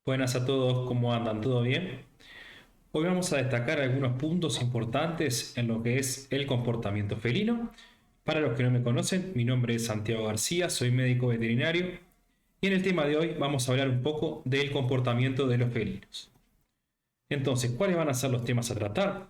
Buenas a todos, ¿cómo andan? ¿Todo bien? Hoy vamos a destacar algunos puntos importantes en lo que es el comportamiento felino. Para los que no me conocen, mi nombre es Santiago García, soy médico veterinario y en el tema de hoy vamos a hablar un poco del comportamiento de los felinos. Entonces, ¿cuáles van a ser los temas a tratar?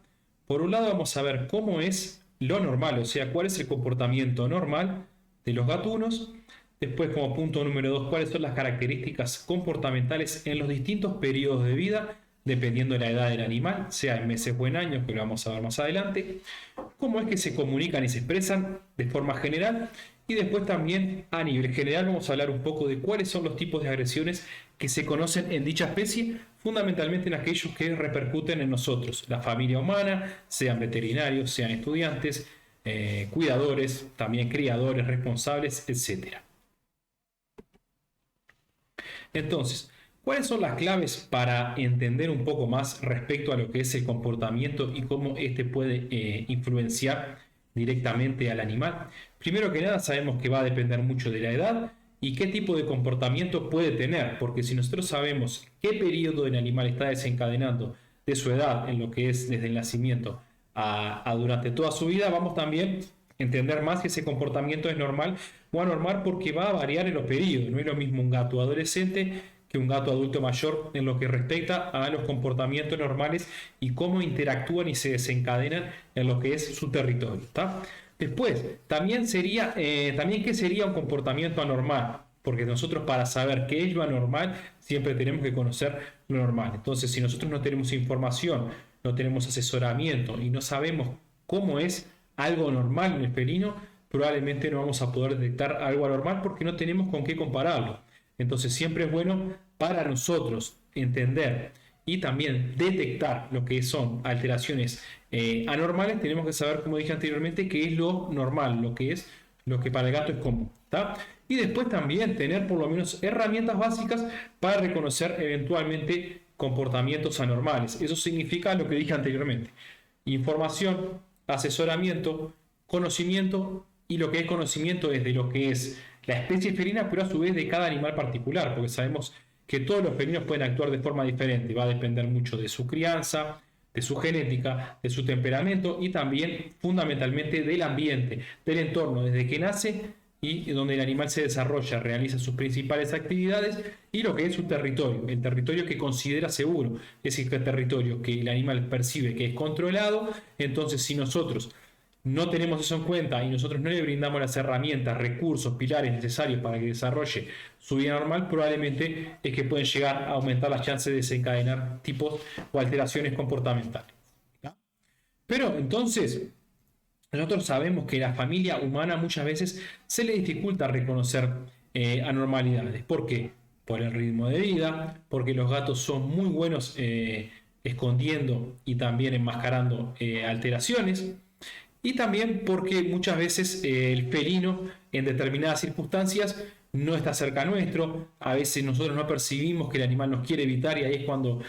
Por un lado vamos a ver cómo es lo normal, o sea, cuál es el comportamiento normal de los gatunos. Después, como punto número 2, cuáles son las características comportamentales en los distintos periodos de vida, dependiendo de la edad del animal, sea en meses o en años, que lo vamos a ver más adelante. Cómo es que se comunican y se expresan de forma general. Y después también a nivel general vamos a hablar un poco de cuáles son los tipos de agresiones que se conocen en dicha especie, fundamentalmente en aquellos que repercuten en nosotros, la familia humana, sean veterinarios, sean estudiantes, cuidadores, también criadores, responsables, etcétera. Entonces, ¿cuáles son las claves para entender un poco más respecto a lo que es el comportamiento y cómo este puede influenciar directamente al animal? Primero que nada, sabemos que va a depender mucho de la edad y qué tipo de comportamiento puede tener, porque si nosotros sabemos qué periodo el animal está desencadenando de su edad en lo que es desde el nacimiento a durante toda su vida, vamos también a entender más si ese comportamiento es normal o anormal porque va a variar en los periodos. No es lo mismo un gato adolescente que un gato adulto mayor en lo que respecta a los comportamientos normales y cómo interactúan y se desencadenan en lo que es su territorio. ¿Tá? Después, también qué sería un comportamiento anormal, porque nosotros para saber qué es lo anormal siempre tenemos que conocer lo normal. Entonces, si nosotros no tenemos información, no tenemos asesoramiento y no sabemos cómo es algo normal en el felino, probablemente no vamos a poder detectar algo anormal porque no tenemos con qué compararlo. Entonces siempre es bueno para nosotros entender y también detectar lo que son alteraciones anormales. Tenemos que saber, como dije anteriormente, qué es lo normal, lo que para el gato es común. ¿Tá? Y después también tener por lo menos herramientas básicas para reconocer eventualmente comportamientos anormales. Eso significa lo que dije anteriormente. Información, asesoramiento, conocimiento, y lo que es conocimiento es de lo que es la especie felina, pero a su vez de cada animal particular, porque sabemos que todos los felinos pueden actuar de forma diferente, va a depender mucho de su crianza, de su genética, de su temperamento y también fundamentalmente del ambiente, del entorno, desde que nace y donde el animal se desarrolla, realiza sus principales actividades y lo que es su territorio, el territorio que considera seguro, es decir, el territorio que el animal percibe que es controlado. Entonces si nosotros no tenemos eso en cuenta y nosotros no le brindamos las herramientas, recursos, pilares necesarios para que desarrolle su vida normal, probablemente es que pueden llegar a aumentar las chances de desencadenar tipos o alteraciones comportamentales. ¿Ya? Pero entonces, nosotros sabemos que la familia humana muchas veces se le dificulta reconocer anormalidades. ¿Por qué? Por el ritmo de vida, porque los gatos son muy buenos escondiendo y también enmascarando alteraciones. Y también porque muchas veces el felino en determinadas circunstancias no está cerca nuestro, a veces nosotros no percibimos que el animal nos quiere evitar y ahí es cuando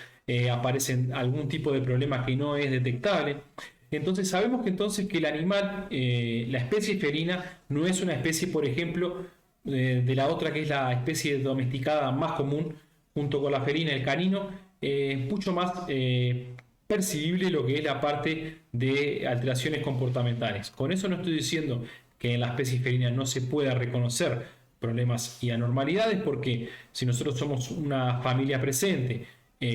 aparecen algún tipo de problema que no es detectable. Entonces sabemos que entonces que el animal, la especie felina, no es una especie, por ejemplo, de la otra que es la especie domesticada más común, junto con la felina, el canino, mucho más percibible lo que es la parte de alteraciones comportamentales. Con eso no estoy diciendo que en la especie felina no se pueda reconocer problemas y anormalidades, porque si nosotros somos una familia presente,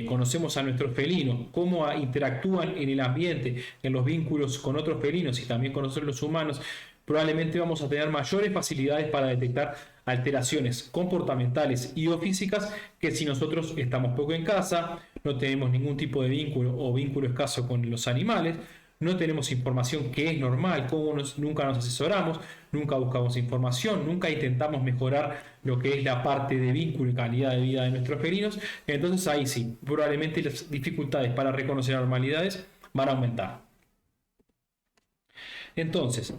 conocemos a nuestros felinos, cómo interactúan en el ambiente, en los vínculos con otros felinos y también con nosotros los humanos, probablemente vamos a tener mayores facilidades para detectar alteraciones comportamentales y o físicas que si nosotros estamos poco en casa, no tenemos ningún tipo de vínculo o vínculo escaso con los animales, no tenemos información que es normal, nunca nos asesoramos, nunca buscamos información, nunca intentamos mejorar lo que es la parte de vínculo y calidad de vida de nuestros felinos, entonces ahí sí, probablemente las dificultades para reconocer anormalidades van a aumentar. Entonces,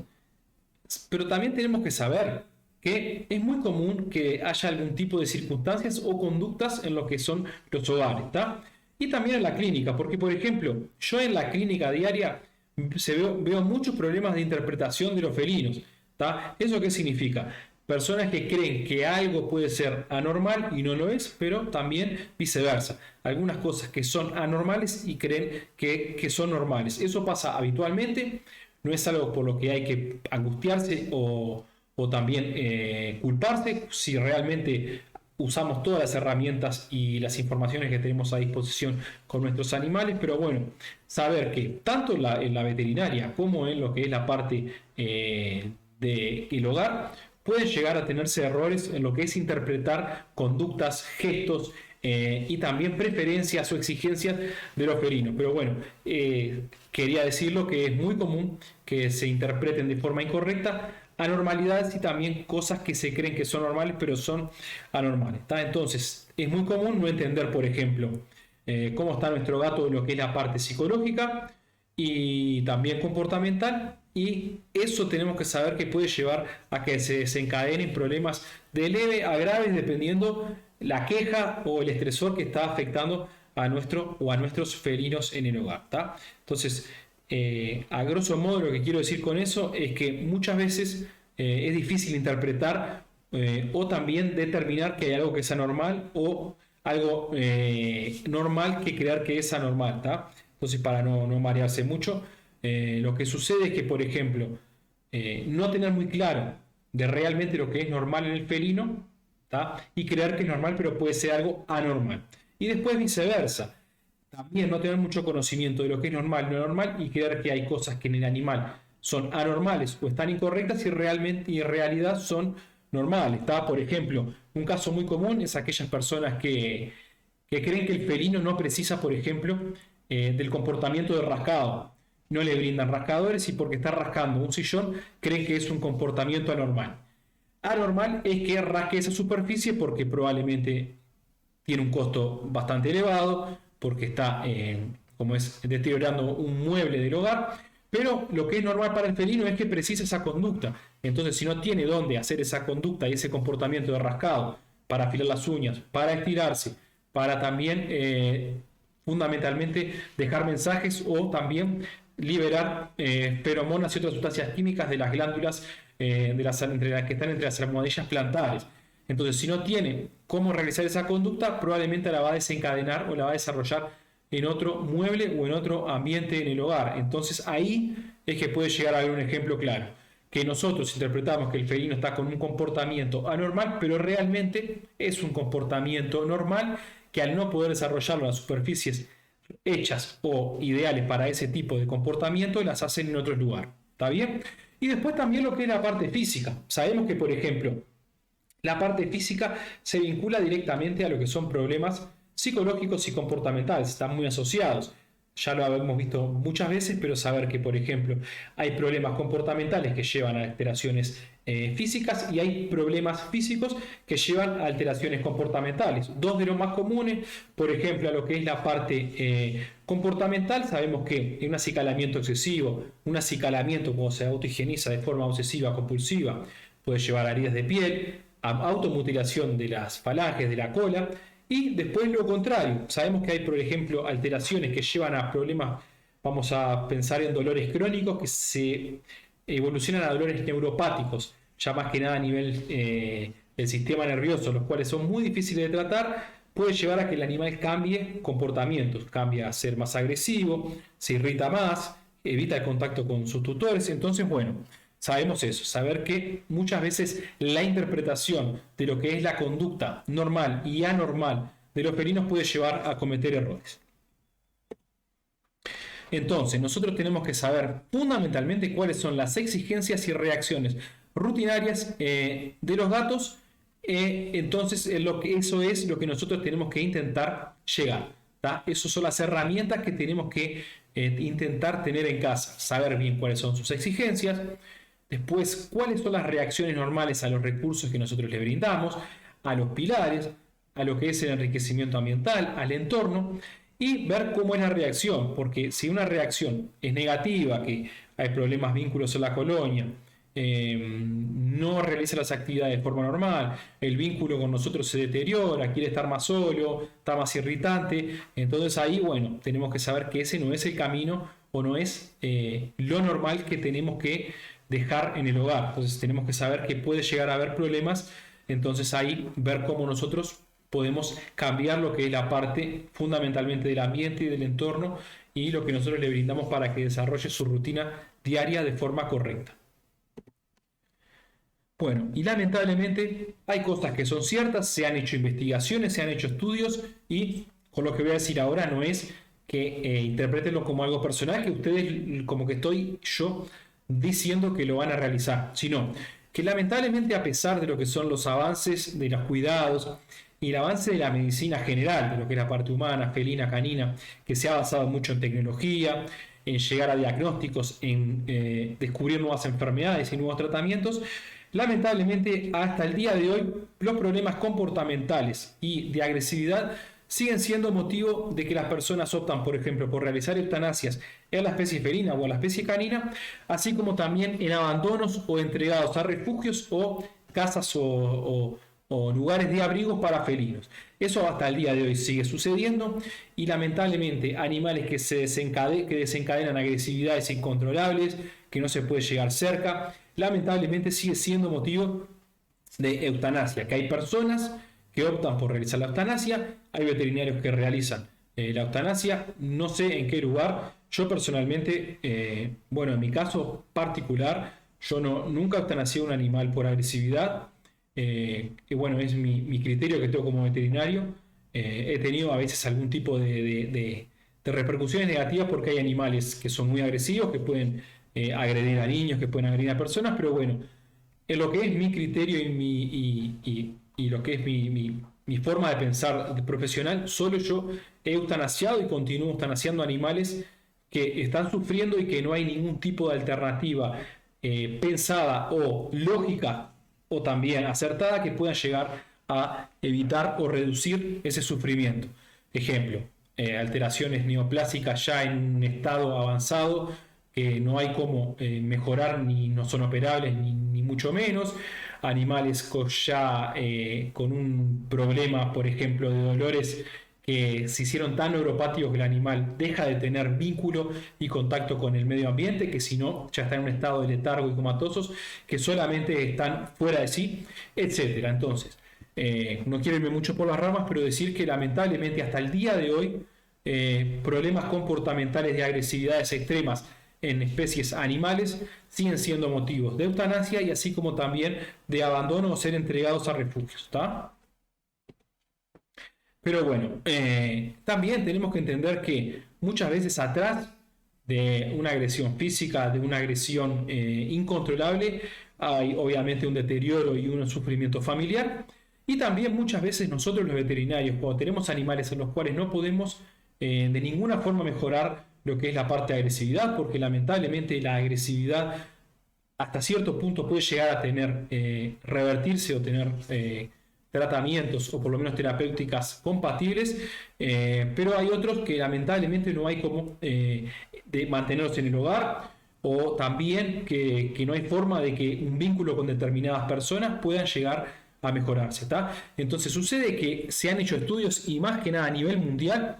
pero también tenemos que saber que es muy común que haya algún tipo de circunstancias o conductas en lo que son los hogares, ¿está? Y también en la clínica, porque por ejemplo, yo en la clínica diaria veo muchos problemas de interpretación de los felinos, ¿está? ¿Eso qué significa? Personas que creen que algo puede ser anormal y no lo es, pero también viceversa. Algunas cosas que son anormales y creen que son normales. Eso pasa habitualmente, no es algo por lo que hay que angustiarse o también culparse si realmente usamos todas las herramientas y las informaciones que tenemos a disposición con nuestros animales, pero bueno, saber que tanto en la veterinaria como en lo que es la parte del hogar, pueden llegar a tenerse errores en lo que es interpretar conductas, gestos y también preferencias o exigencias de los felinos. Pero bueno, quería decirlo que es muy común que se interpreten de forma incorrecta anormalidades y también cosas que se creen que son normales pero son anormales. ¿Tá? Entonces, es muy común no entender, por ejemplo, cómo está nuestro gato en lo que es la parte psicológica y también comportamental, y eso tenemos que saber que puede llevar a que se desencadenen problemas de leve a graves dependiendo la queja o el estresor que está afectando a nuestro o a nuestros felinos en el hogar. ¿Tá? Entonces, a grosso modo lo que quiero decir con eso es que muchas veces es difícil interpretar o también determinar que hay algo que es anormal o algo normal que creer que es anormal. ¿Tá? Entonces, para no marearse mucho, lo que sucede es que, por ejemplo, no tener muy claro de realmente lo que es normal en el felino, ¿tá? Y creer que es normal pero puede ser algo anormal. Y después viceversa. También no tener mucho conocimiento de lo que es normal y no normal y creer que hay cosas que en el animal son anormales o están incorrectas y realmente y en realidad son normales. ¿Tá? Por ejemplo, un caso muy común es aquellas personas que creen que el felino no precisa, por ejemplo, del comportamiento de rascado. No le brindan rascadores y porque está rascando un sillón creen que es un comportamiento anormal. Anormal es que rasque esa superficie porque probablemente tiene un costo bastante elevado, porque está como es deteriorando un mueble del hogar, pero lo que es normal para el felino es que precisa esa conducta. Entonces, si no tiene dónde hacer esa conducta y ese comportamiento de rascado para afilar las uñas, para estirarse, para también fundamentalmente dejar mensajes o también liberar feromonas y otras sustancias químicas de las glándulas entre las que están entre las almohadillas plantares. Entonces, si no tiene cómo realizar esa conducta, probablemente la va a desencadenar o la va a desarrollar en otro mueble o en otro ambiente en el hogar. Entonces, ahí es que puede llegar a haber un ejemplo claro. Que nosotros interpretamos que el felino está con un comportamiento anormal, pero realmente es un comportamiento normal que al no poder desarrollarlo en las superficies hechas o ideales para ese tipo de comportamiento, las hacen en otro lugar. ¿Está bien? Y después también lo que es la parte física. Sabemos que, por ejemplo, la parte física se vincula directamente a lo que son problemas psicológicos y comportamentales, están muy asociados. Ya lo hemos visto muchas veces, pero saber que, por ejemplo, hay problemas comportamentales que llevan a alteraciones físicas y hay problemas físicos que llevan a alteraciones comportamentales. Dos de los más comunes, por ejemplo, a lo que es la parte comportamental, sabemos que en un acicalamiento excesivo, un acicalamiento cuando se autohigieniza de forma obsesiva compulsiva, puede llevar a heridas de piel, a automutilación de las falanges de la cola. Y después lo contrario, sabemos que hay, por ejemplo, alteraciones que llevan a problemas, vamos a pensar en dolores crónicos que se evolucionan a dolores neuropáticos, ya más que nada a nivel del sistema nervioso, los cuales son muy difíciles de tratar, puede llevar a que el animal cambie comportamientos, cambia a ser más agresivo, se irrita más, evita el contacto con sus tutores. Entonces, bueno, sabemos eso, saber que muchas veces la interpretación de lo que es la conducta normal y anormal de los felinos puede llevar a cometer errores. Entonces, nosotros tenemos que saber fundamentalmente cuáles son las exigencias y reacciones rutinarias de los gatos. Entonces, eso es lo que nosotros tenemos que intentar llegar. ¿Tá? Esas son las herramientas que tenemos que intentar tener en casa. Saber bien cuáles son sus exigencias. Después, cuáles son las reacciones normales a los recursos que nosotros le brindamos, a los pilares, a lo que es el enriquecimiento ambiental, al entorno, y ver cómo es la reacción, porque si una reacción es negativa, que hay problemas vínculos en la colonia, no realiza las actividades de forma normal, el vínculo con nosotros se deteriora, quiere estar más solo, está más irritante, entonces ahí, bueno, tenemos que saber que ese no es el camino o no es lo normal que tenemos que dejar en el hogar. Entonces tenemos que saber que puede llegar a haber problemas, entonces ahí ver cómo nosotros podemos cambiar lo que es la parte fundamentalmente del ambiente y del entorno y lo que nosotros le brindamos para que desarrolle su rutina diaria de forma correcta. Bueno, y lamentablemente hay cosas que son ciertas, se han hecho investigaciones, se han hecho estudios y con lo que voy a decir ahora no es que interpretenlo como algo personal, que ustedes como que estoy yo diciendo que lo van a realizar, sino que lamentablemente a pesar de lo que son los avances de los cuidados y el avance de la medicina general, de lo que es la parte humana, felina, canina, que se ha basado mucho en tecnología, en llegar a diagnósticos, en descubrir nuevas enfermedades y nuevos tratamientos, lamentablemente hasta el día de hoy los problemas comportamentales y de agresividad siguen siendo motivo de que las personas optan, por ejemplo, por realizar eutanasias en la especie felina o en la especie canina, así como también en abandonos o entregados a refugios o casas o lugares de abrigos para felinos. Eso hasta el día de hoy sigue sucediendo y lamentablemente animales que desencadenan agresividades incontrolables, que no se puede llegar cerca, lamentablemente sigue siendo motivo de eutanasia, que hay personas que optan por realizar la eutanasia, hay veterinarios que realizan la eutanasia, no sé en qué lugar, yo personalmente, bueno, en mi caso particular, yo nunca eutanasié un animal por agresividad, que bueno, es mi criterio que tengo como veterinario. He tenido a veces algún tipo de repercusiones negativas porque hay animales que son muy agresivos, que pueden agredir a niños, que pueden agredir a personas, pero bueno, en lo que es mi criterio y lo que es mi forma de pensar de profesional, solo yo he eutanasiado y continúo eutanasiando animales que están sufriendo y que no hay ningún tipo de alternativa pensada o lógica o también acertada que puedan llegar a evitar o reducir ese sufrimiento. Ejemplo, alteraciones neoplásicas ya en un estado avanzado que no hay cómo mejorar, ni no son operables ni mucho menos. Animales ya con un problema, por ejemplo, de dolores que se hicieron tan neuropáticos que el animal deja de tener vínculo y contacto con el medio ambiente, que si no ya está en un estado de letargo y comatosos, que solamente están fuera de sí, etcétera. Entonces, no quiero irme mucho por las ramas, pero decir que lamentablemente hasta el día de hoy problemas comportamentales de agresividades extremas en especies animales siguen siendo motivos de eutanasia y así como también de abandono o ser entregados a refugios, ¿está? Pero bueno, también tenemos que entender que muchas veces atrás de una agresión física, de una agresión incontrolable, hay obviamente un deterioro y un sufrimiento familiar. Y también muchas veces nosotros los veterinarios, cuando tenemos animales en los cuales no podemos de ninguna forma mejorar lo que es la parte de agresividad, porque lamentablemente la agresividad hasta cierto punto puede llegar a tener, revertirse o tener tratamientos o por lo menos terapéuticas compatibles, pero hay otros que lamentablemente no hay como de mantenerlos en el hogar o también que no hay forma de que un vínculo con determinadas personas puedan llegar a mejorarse, ¿tá? Entonces sucede que se han hecho estudios y más que nada a nivel mundial,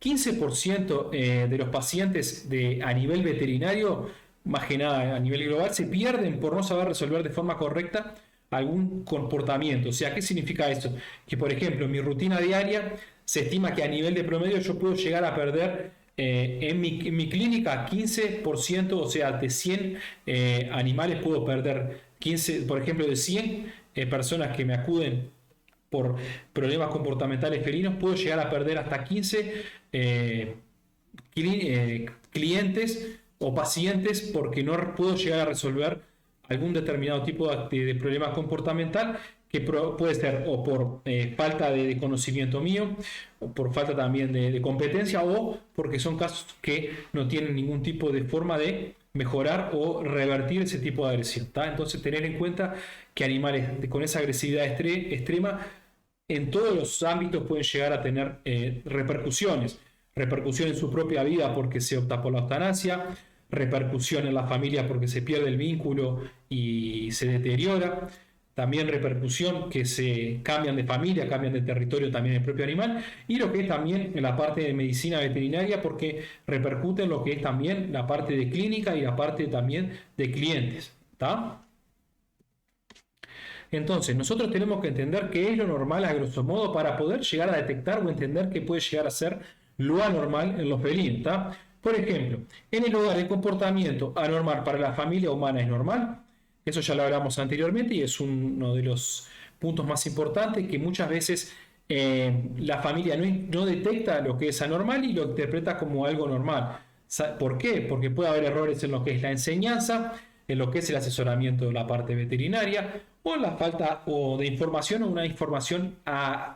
15% de los pacientes a nivel veterinario, más que nada a nivel global, se pierden por no saber resolver de forma correcta algún comportamiento. O sea, ¿qué significa esto? Que, por ejemplo, en mi rutina diaria se estima que a nivel de promedio yo puedo llegar a perder en mi clínica 15%, o sea, de 100 animales puedo perder 15, por ejemplo, de 100 personas que me acuden por problemas comportamentales felinos, puedo llegar a perder hasta 15 clientes o pacientes porque no puedo llegar a resolver algún determinado tipo de problema comportamental que puede ser o por falta de conocimiento mío, o por falta también de competencia, o porque son casos que no tienen ningún tipo de forma de mejorar o revertir ese tipo de agresión, ¿tá? Entonces tener en cuenta que animales con esa agresividad extrema en todos los ámbitos pueden llegar a tener repercusión en su propia vida porque se opta por la eutanasia, repercusión en la familia porque se pierde el vínculo y se deteriora, también repercusión que se cambian de familia, cambian de territorio también el propio animal, y lo que es también en la parte de medicina veterinaria porque repercute en lo que es también la parte de clínica y la parte también de clientes. ¿Está? Entonces, nosotros tenemos que entender qué es lo normal a grosso modo para poder llegar a detectar o entender qué puede llegar a ser lo anormal en los felinos. ¿Está? Por ejemplo, en el hogar el comportamiento anormal para la familia humana es normal. Eso ya lo hablamos anteriormente y es uno de los puntos más importantes que muchas veces la familia no detecta lo que es anormal y lo interpreta como algo normal. ¿Por qué? Porque puede haber errores en lo que es la enseñanza, en lo que es el asesoramiento de la parte veterinaria o la falta de información o una información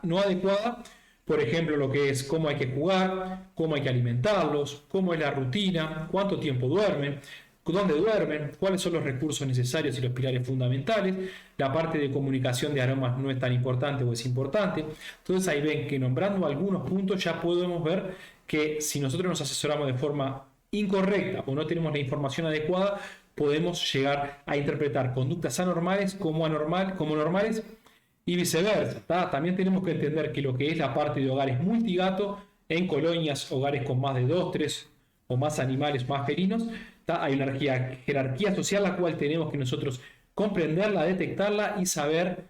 no adecuada. Por ejemplo, lo que es cómo hay que jugar, cómo hay que alimentarlos, cómo es la rutina, cuánto tiempo duermen, dónde duermen, cuáles son los recursos necesarios y los pilares fundamentales. La parte de comunicación de aromas no es tan importante o es importante. Entonces ahí ven que nombrando algunos puntos ya podemos ver que si nosotros nos asesoramos de forma incorrecta o no tenemos la información adecuada, podemos llegar a interpretar conductas anormales como normales y viceversa. ¿Tá? También tenemos que entender que lo que es la parte de hogares multigato, en colonias, hogares con más de 2, 3 o más animales, más felinos, ¿tá? Hay una jerarquía social la cual tenemos que nosotros comprenderla, detectarla y saber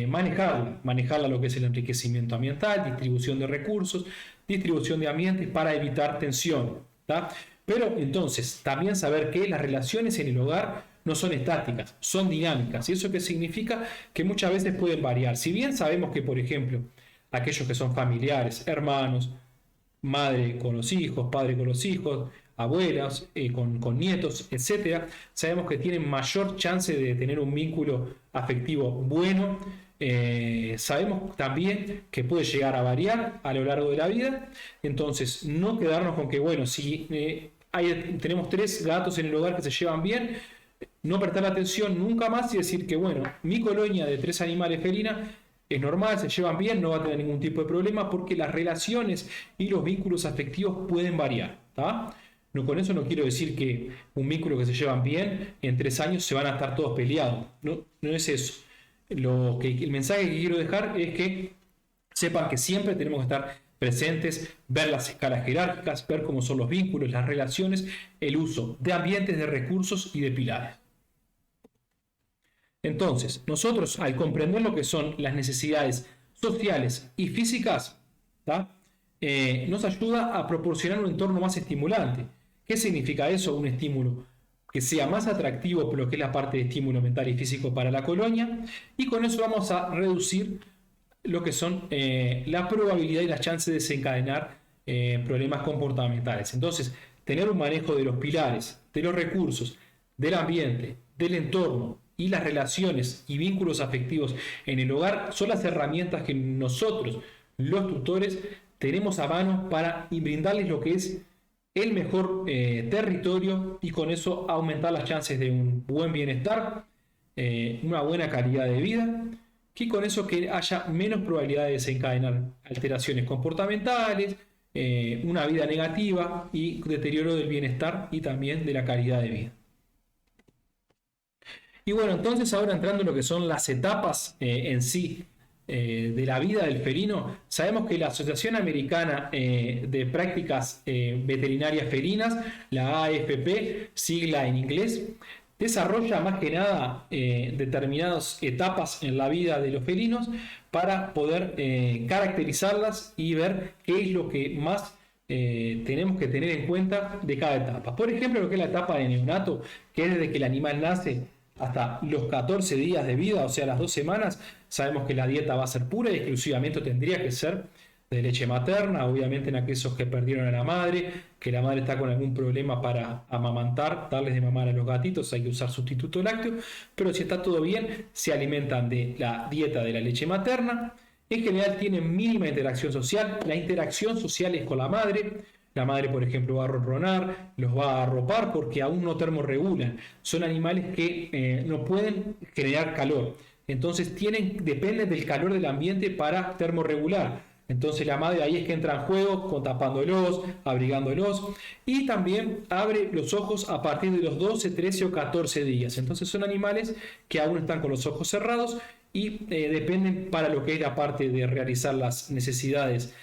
manejarla lo que es el enriquecimiento ambiental, distribución de recursos, distribución de ambientes para evitar tensión. ¿Tá? Pero entonces también saber que las relaciones en el hogar no son estáticas, son dinámicas. ¿Y eso qué significa? Que muchas veces pueden variar. Si bien sabemos que, por ejemplo, aquellos que son familiares, hermanos, madre con los hijos, padre con los hijos, abuelas, con nietos, etcétera, sabemos que tienen mayor chance de tener un vínculo afectivo bueno. Sabemos también que puede llegar a variar a lo largo de la vida. Entonces, no quedarnos con que, bueno, si tenemos 3 gatos en el hogar que se llevan bien, no prestar atención nunca más y decir que, bueno, mi colonia de 3 animales felinas es normal, se llevan bien, no va a tener ningún tipo de problema, porque las relaciones y los vínculos afectivos pueden variar. ¿Tá? No, con eso no quiero decir que un vínculo que se llevan bien, en 3 años se van a estar todos peleados. No, no es eso. El mensaje que quiero dejar es que sepan que siempre tenemos que estar presentes, ver las escalas jerárquicas, ver cómo son los vínculos, las relaciones, el uso de ambientes, de recursos y de pilares. Entonces, nosotros al comprender lo que son las necesidades sociales y físicas, nos ayuda a proporcionar un entorno más estimulante. ¿Qué significa eso? Un estímulo que sea más atractivo por lo que es la parte de estímulo mental y físico para la colonia, y con eso vamos a reducir lo que son la probabilidad y las chances de desencadenar problemas comportamentales. Entonces, tener un manejo de los pilares, de los recursos, del ambiente, del entorno y las relaciones y vínculos afectivos en el hogar son las herramientas que nosotros, los tutores, tenemos a mano para brindarles lo que es el mejor territorio y con eso aumentar las chances de un buen bienestar, una buena calidad de vida, y con eso que haya menos probabilidad de desencadenar alteraciones comportamentales, una vida negativa y deterioro del bienestar y también de la calidad de vida. Y bueno, entonces ahora entrando en lo que son las etapas en sí de la vida del felino, sabemos que la Asociación Americana de Prácticas Veterinarias Felinas, la AFP, sigla en inglés, desarrolla más que nada determinadas etapas en la vida de los felinos para poder caracterizarlas y ver qué es lo que más tenemos que tener en cuenta de cada etapa. Por ejemplo, lo que es la etapa de neonato, que es desde que el animal nace hasta los 14 días de vida, o sea, las 2 semanas, sabemos que la dieta va a ser pura y exclusivamente tendría que ser de leche materna, obviamente en aquellos que perdieron a la madre, que la madre está con algún problema para amamantar, darles de mamar a los gatitos, hay que usar sustituto lácteo, pero si está todo bien, se alimentan de la dieta de la leche materna. En general tienen mínima interacción social, la interacción social es con la madre, por ejemplo, va a ronronar, los va a arropar porque aún no termorregulan, son animales que no pueden generar calor, entonces dependen del calor del ambiente para termorregular. Entonces la madre ahí es que entra en juego, tapándolos, abrigándolos, y también abre los ojos a partir de los 12, 13 o 14 días. Entonces son animales que aún están con los ojos cerrados y dependen para lo que es la parte de realizar las necesidades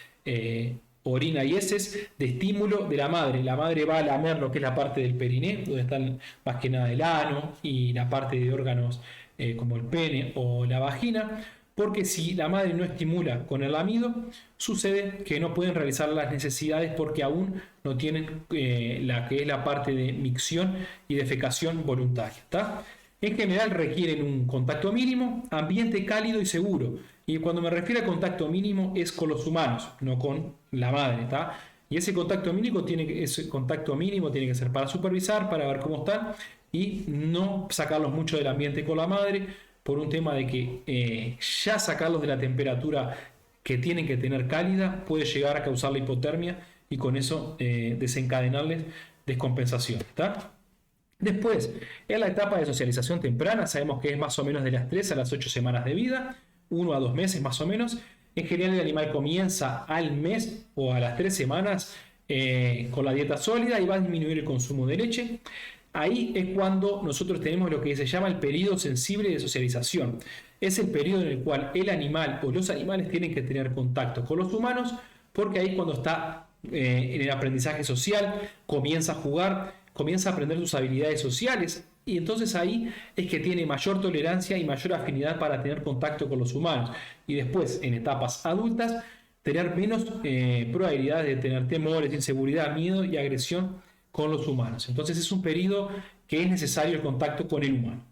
orina y heces de estímulo de la madre. La madre va a lamer lo que es la parte del periné, donde están más que nada el ano y la parte de órganos como el pene o la vagina, porque si la madre no estimula con el lamido, sucede que no pueden realizar las necesidades porque aún no tienen la que es la parte de micción y defecación voluntaria. ¿Tá? En general requieren un contacto mínimo, ambiente cálido y seguro. Y cuando me refiero a contacto mínimo es con los humanos, no con la madre. ¿Tá? Y ese contacto mínimo tiene que ser para supervisar, para ver cómo están y no sacarlos mucho del ambiente con la madre por un tema de que ya sacarlos de la temperatura que tienen que tener cálida puede llegar a causar la hipotermia y con eso desencadenarles descompensación. ¿Tá? Después, en la etapa de socialización temprana, sabemos que es más o menos de las 3 a las 8 semanas de vida, 1 a 2 meses más o menos. En general el animal comienza al mes o a las 3 semanas con la dieta sólida y va a disminuir el consumo de leche. Ahí es cuando nosotros tenemos lo que se llama el periodo sensible de socialización. Es el periodo en el cual el animal o los animales tienen que tener contacto con los humanos, porque ahí cuando está en el aprendizaje social, comienza a jugar, comienza a aprender sus habilidades sociales, y entonces ahí es que tiene mayor tolerancia y mayor afinidad para tener contacto con los humanos. Y después, en etapas adultas, tener menos probabilidades de tener temores, inseguridad, miedo y agresión con los humanos. Entonces es un periodo que es necesario el contacto con el humano.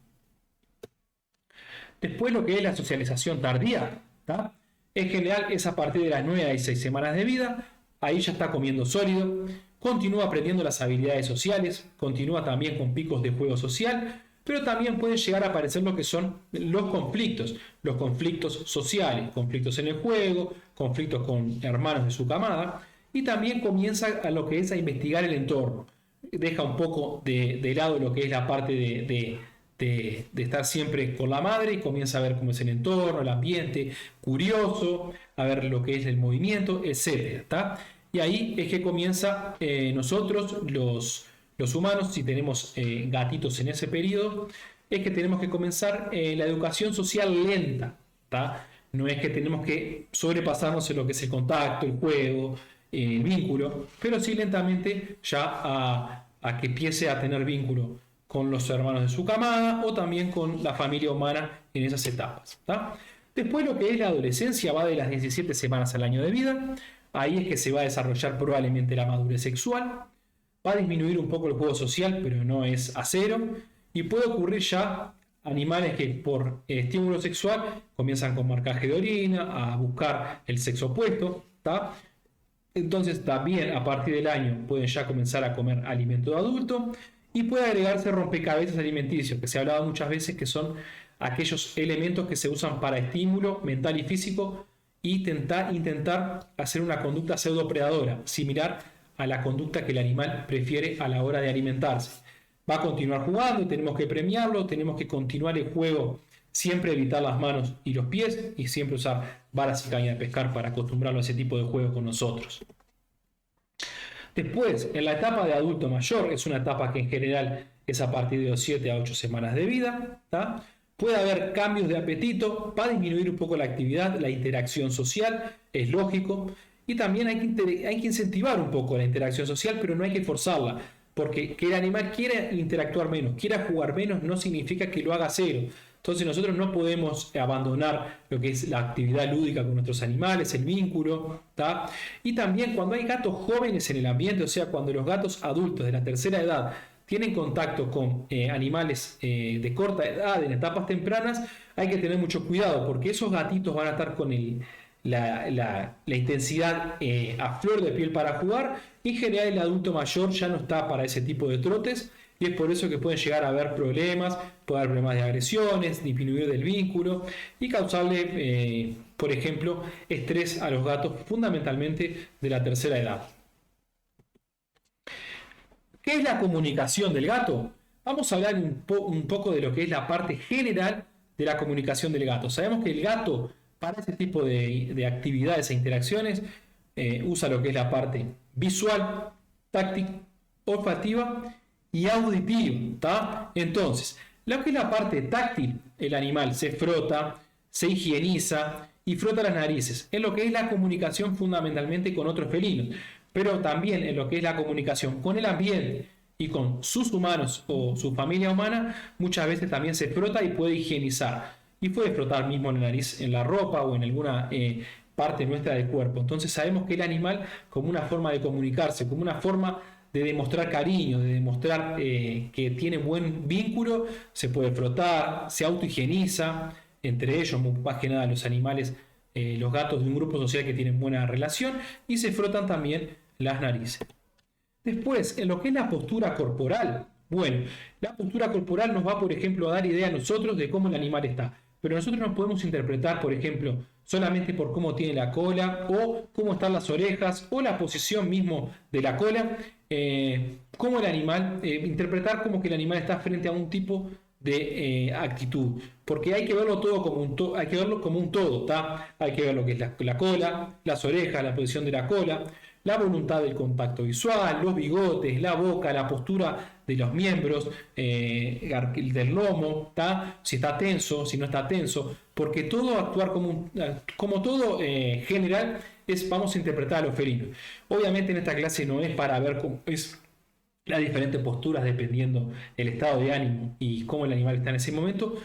Después lo que es la socialización tardía, ¿tá? En general es a partir de las 9 a 16 semanas de vida. Ahí ya está comiendo sólido, continúa aprendiendo las habilidades sociales, continúa también con picos de juego social, pero también pueden llegar a aparecer lo que son los conflictos sociales, conflictos en el juego, conflictos con hermanos de su camada, y también comienza a lo que es a investigar el entorno. Deja un poco de lado lo que es la parte de estar siempre con la madre y comienza a ver cómo es el entorno, el ambiente, curioso, a ver lo que es el movimiento, etc. ¿Tá? Y ahí es que comienza nosotros, los humanos, si tenemos gatitos en ese periodo, es que tenemos que comenzar la educación social lenta. ¿Tá? No es que tenemos que sobrepasarnos en lo que es el contacto, el juego, el vínculo, pero sí lentamente ya a que empiece a tener vínculo con los hermanos de su camada o también con la familia humana en esas etapas. ¿Tá? Después lo que es la adolescencia va de las 17 semanas al año de vida. Ahí es que se va a desarrollar probablemente la madurez sexual. Va a disminuir un poco el juego social, pero no es a cero. Y puede ocurrir ya animales que por estímulo sexual comienzan con marcaje de orina, a buscar el sexo opuesto. ¿Tá? Entonces también a partir del año pueden ya comenzar a comer alimento de adulto y puede agregarse rompecabezas alimenticios, que se ha hablado muchas veces que son aquellos elementos que se usan para estímulo mental y físico y intentar hacer una conducta pseudopredadora, similar a la conducta que el animal prefiere a la hora de alimentarse. Va a continuar jugando, tenemos que premiarlo, tenemos que continuar el juego, siempre evitar las manos y los pies y siempre usar varas y caña de pescar para acostumbrarlo a ese tipo de juego con nosotros. Después, en la etapa de adulto mayor, es una etapa que en general es a partir de los 7 a 8 semanas de vida. ¿Tá? Puede haber cambios de apetito, va a disminuir un poco la actividad, la interacción social, es lógico. Y también hay que incentivar un poco la interacción social, pero no hay que forzarla. Porque que el animal quiera interactuar menos, quiera jugar menos, no significa que lo haga cero. Entonces nosotros no podemos abandonar lo que es la actividad lúdica con nuestros animales, el vínculo. ¿Tá? Y también cuando hay gatos jóvenes en el ambiente, o sea, cuando los gatos adultos de la tercera edad tienen contacto con animales de corta edad, en etapas tempranas, hay que tener mucho cuidado porque esos gatitos van a estar con la intensidad a flor de piel para jugar. En general el adulto mayor ya no está para ese tipo de trotes y es por eso que pueden llegar a haber problemas, puede haber problemas de agresiones, disminuir del vínculo y causarle, por ejemplo, estrés a los gatos fundamentalmente de la tercera edad. ¿Qué es la comunicación del gato? Vamos a hablar un poco de lo que es la parte general de la comunicación del gato. Sabemos que el gato para ese tipo de actividades e interacciones usa lo que es la parte visual, táctil, olfativa y auditiva. ¿Tá? Entonces, lo que es la parte táctil, el animal se frota, se higieniza y frota las narices, en lo que es la comunicación fundamentalmente con otros felinos, pero también en lo que es la comunicación con el ambiente y con sus humanos o su familia humana, muchas veces también se frota y puede higienizar. Y puede frotar mismo la nariz en la ropa o en alguna parte nuestra del cuerpo. Entonces sabemos que el animal, como una forma de comunicarse, como una forma de demostrar cariño, de demostrar que tiene buen vínculo, se puede frotar, se autohigieniza, entre ellos, más que nada los animales, los gatos de un grupo social que tienen buena relación, y se frotan también las narices. Después, en lo que es la postura corporal, bueno, la postura corporal nos va, por ejemplo, a dar idea a nosotros de cómo el animal está. Pero nosotros no podemos interpretar, por ejemplo, solamente por cómo tiene la cola o cómo están las orejas o la posición mismo de la cola, cómo el animal, interpretar como que el animal está frente a un tipo de actitud, porque hay que verlo todo como hay que verlo como un todo, ¿tá? Hay que ver lo que es la cola, las orejas, la posición de la cola, la voluntad del contacto visual, los bigotes, la boca, la postura de los miembros, del lomo, ¿tá? Si está tenso, si no está tenso, porque todo actuar como todo general vamos a interpretar a los felinos. Obviamente en esta clase no es para ver cómo es las diferentes posturas dependiendo el estado de ánimo y cómo el animal está en ese momento,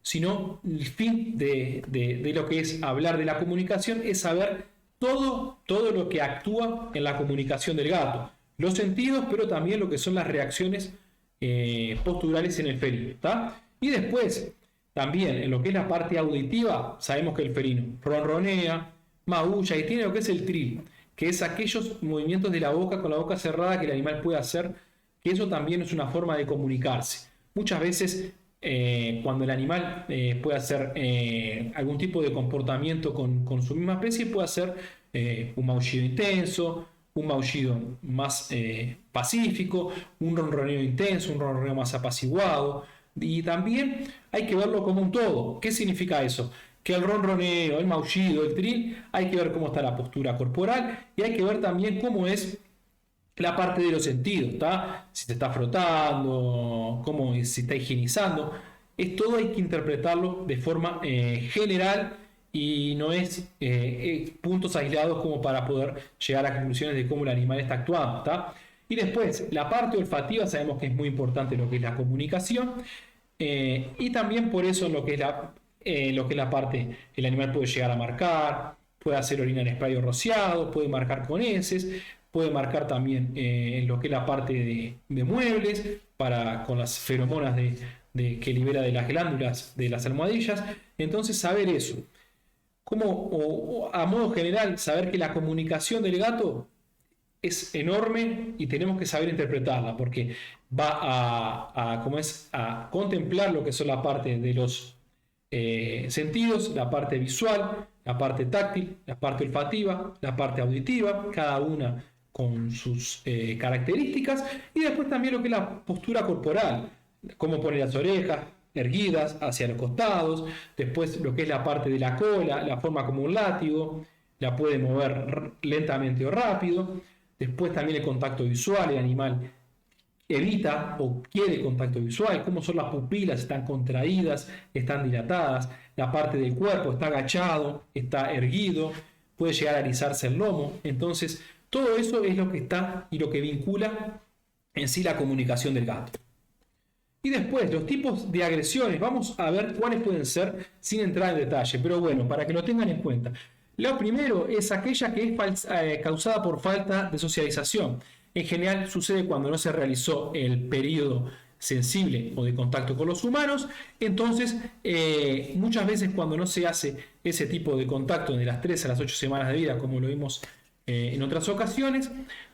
sino el fin de lo que es hablar de la comunicación es saber todo lo que actúa en la comunicación del gato, los sentidos, pero también lo que son las reacciones posturales en el felino, ¿tá? Y después, también en lo que es la parte auditiva, sabemos que el felino ronronea, maulla y tiene lo que es el trill, que es aquellos movimientos de la boca con la boca cerrada que el animal puede hacer, que eso también es una forma de comunicarse. Muchas veces cuando el animal puede hacer algún tipo de comportamiento con su misma especie, puede hacer un maullido intenso, un maullido más pacífico, un ronroneo intenso, un ronroneo más apaciguado. Y también hay que verlo como un todo. ¿Qué significa eso? Que el ronroneo, el maullido, el trill, hay que ver cómo está la postura corporal y hay que ver también cómo es la parte de los sentidos, ¿tá? Si se está frotando, cómo se está higienizando. Todo hay que interpretarlo de forma general y no es puntos aislados como para poder llegar a conclusiones de cómo el animal está actuando, ¿tá? Y después, la parte olfativa, sabemos que es muy importante lo que es la comunicación y también por eso lo que es la parte, el animal puede llegar a marcar, puede hacer orina en spray o rociado, puede marcar con heces, puede marcar también en lo que es la parte de muebles, con las feromonas que libera de las glándulas de las almohadillas. Entonces saber eso, a modo general, saber que la comunicación del gato es enorme y tenemos que saber interpretarla, porque va a contemplar lo que son la parte de los sentidos, la parte visual, la parte táctil, la parte olfativa, la parte auditiva, cada una con sus características, y después también lo que es la postura corporal, cómo pone las orejas erguidas hacia los costados, después lo que es la parte de la cola, la forma como un látigo, la puede mover lentamente o rápido, después también el contacto visual, el animal evita o quiere contacto visual, cómo son las pupilas, están contraídas, están dilatadas, la parte del cuerpo está agachado, está erguido, puede llegar a erizarse el lomo. Entonces todo eso es lo que está y lo que vincula en sí la comunicación del gato. Y después, los tipos de agresiones, vamos a ver cuáles pueden ser sin entrar en detalle, pero bueno, para que lo tengan en cuenta. Lo primero es aquella que es causada por falta de socialización. En general sucede cuando no se realizó el periodo sensible o de contacto con los humanos. Entonces, muchas veces cuando no se hace ese tipo de contacto de las 3 a las 8 semanas de vida, como lo vimos en otras ocasiones,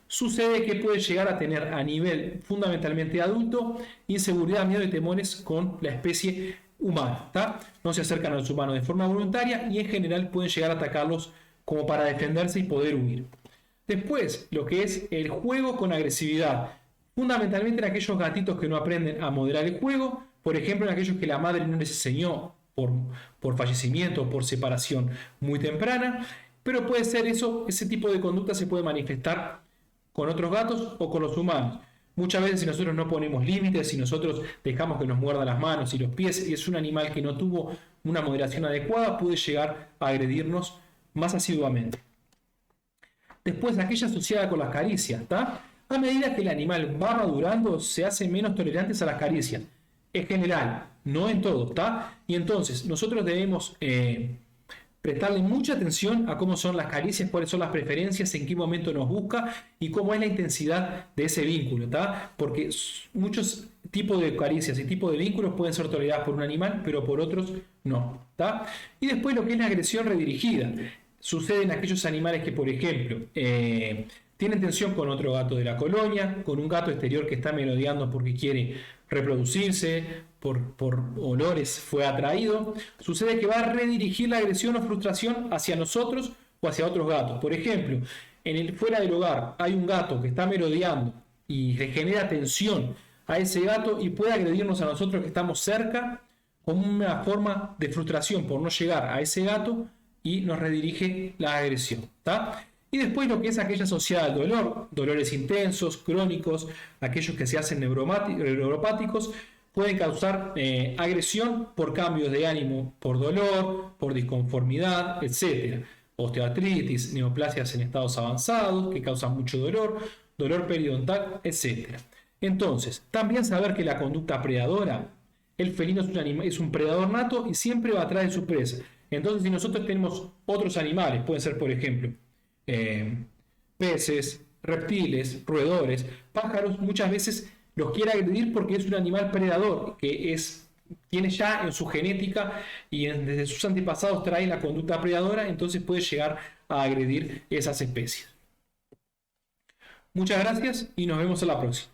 sucede que puede llegar a tener a nivel fundamentalmente adulto inseguridad, miedo y temores con la especie humana, ¿tá? No se acercan a los humanos de forma voluntaria y en general pueden llegar a atacarlos como para defenderse y poder huir. Después, lo que es el juego con agresividad, fundamentalmente en aquellos gatitos que no aprenden a moderar el juego, por ejemplo en aquellos que la madre no les enseñó por fallecimiento o por separación muy temprana, pero puede ser ese tipo de conducta se puede manifestar con otros gatos o con los humanos. Muchas veces si nosotros no ponemos límites, si nosotros dejamos que nos muerda las manos y los pies y es un animal que no tuvo una moderación adecuada, puede llegar a agredirnos más asiduamente. Después, aquella asociada con las caricias, ¿está? A medida que el animal va madurando, se hace menos tolerantes a las caricias. En general, no en todo, ¿está? Y entonces, nosotros debemos prestarle mucha atención a cómo son las caricias, cuáles son las preferencias, en qué momento nos busca y cómo es la intensidad de ese vínculo, ¿está? Porque muchos tipos de caricias y tipos de vínculos pueden ser tolerados por un animal, pero por otros no, ¿está? Y después lo que es la agresión redirigida. Sucede en aquellos animales que, por ejemplo, tienen tensión con otro gato de la colonia, con un gato exterior que está merodeando porque quiere reproducirse, por olores fue atraído. Sucede que va a redirigir la agresión o frustración hacia nosotros o hacia otros gatos. Por ejemplo, fuera del hogar hay un gato que está merodeando y le genera tensión a ese gato y puede agredirnos a nosotros que estamos cerca como una forma de frustración por no llegar a ese gato y nos redirige la agresión, ¿tá? Y después lo que es aquella asociada al dolor, dolores intensos, crónicos, aquellos que se hacen neuropáticos, pueden causar agresión por cambios de ánimo, por dolor, por disconformidad, etc. Osteoartritis, neoplasias en estados avanzados que causan mucho dolor, dolor periodontal, etc. Entonces, también saber que la conducta predadora, el felino es un predador nato y siempre va atrás de su presa. Entonces, si nosotros tenemos otros animales, pueden ser, por ejemplo, peces, reptiles, roedores, pájaros, muchas veces los quiere agredir porque es un animal predador, que tiene ya en su genética y desde sus antepasados trae la conducta predadora, entonces puede llegar a agredir esas especies. Muchas gracias y nos vemos en la próxima.